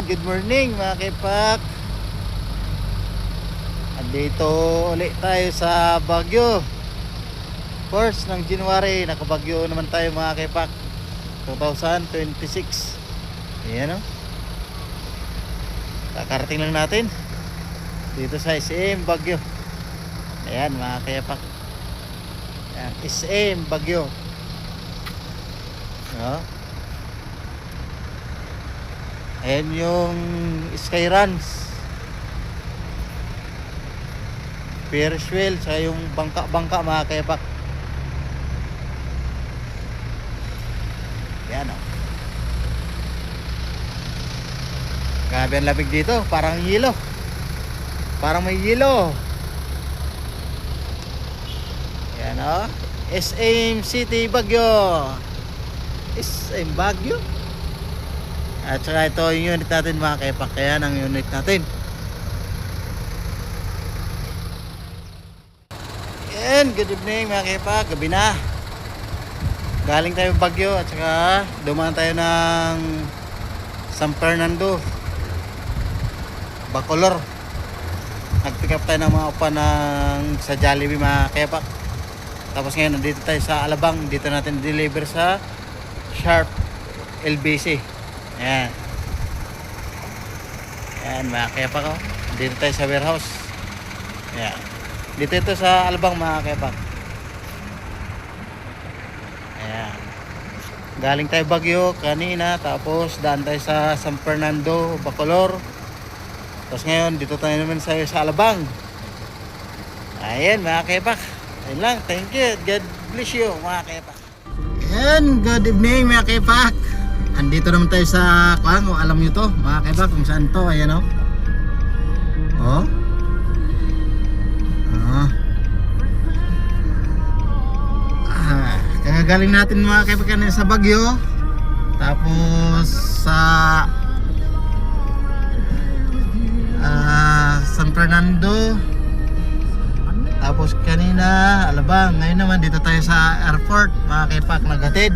Good morning mga kaipak. Andito ulit tayo sa Baguio. First ng January, nakabagyo naman tayo mga kaipak. 2026. Ayan o. Kakarating lang natin dito sa SM Baguio. Ayan mga kaipak. Ayan, SM Baguio. No? Ayan yung Skyruns, Ferris wheel, sa yung bangka-bangka mga kaipak. Ayan o. Grabe ang lamig dito, parang yelo. Parang may yelo. Ayan o. SM City Baguio. SM Baguio. At saka ito yung unit natin mga kaipak. Kaya ang unit natin. Yan, good evening mga kaipak. Gabi na. Galing tayo Baguio at saka dumaan tayo ng San Fernando, Bacolor. Nag-pick up tayo ng mga upa sa Jollibee mga kaipak. Tapos ngayon nandito tayo sa Alabang. Dito natin deliver sa Sharp LBC. Ayan. Ayan mga kaipak oh. Dito tayo sa warehouse. Ayan. Dito ito sa Alabang mga kaipak. Ayan. Galing tayo Baguio kanina. Tapos daan tayo sa San Fernando, Bacolor. Tapos ngayon dito tayo naman sa Alabang. Ayan mga kaipak. Ayan lang. Thank you. God bless you mga kaipak. Ayan. Good evening mga kaipak. Andito naman tayo sa kung alam nyo to mga kaipak kung saan to. Ayan o. Oh. Kagagaling natin mga kaipak kanina sa Baguio. Tapos sa San Fernando. Tapos kanina Alabang. Ngayon naman dito tayo sa airport mga kaipak, naghatid.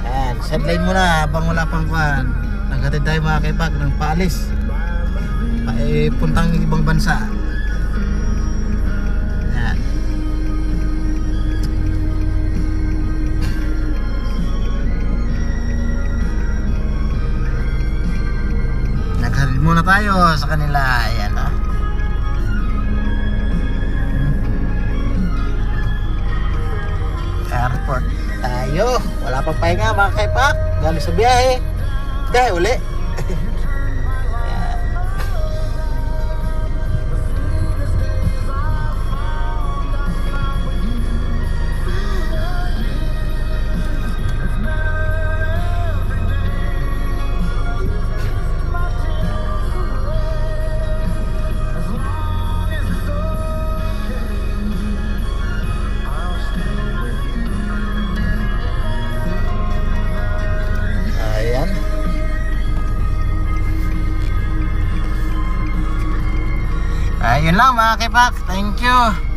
Ayan, sideline muna habang wala pang kuhan. Naghatid tayo mga kaipak ng paalis, puntang ibang bansa. Ayan. Naghatid muna tayo sa kanila. Ayan o. Airport tayo. Wala pang pahinga mga kaipak. Galing sa biyahe. Dahil uli. Ayun lang mga kaipak. Thank you.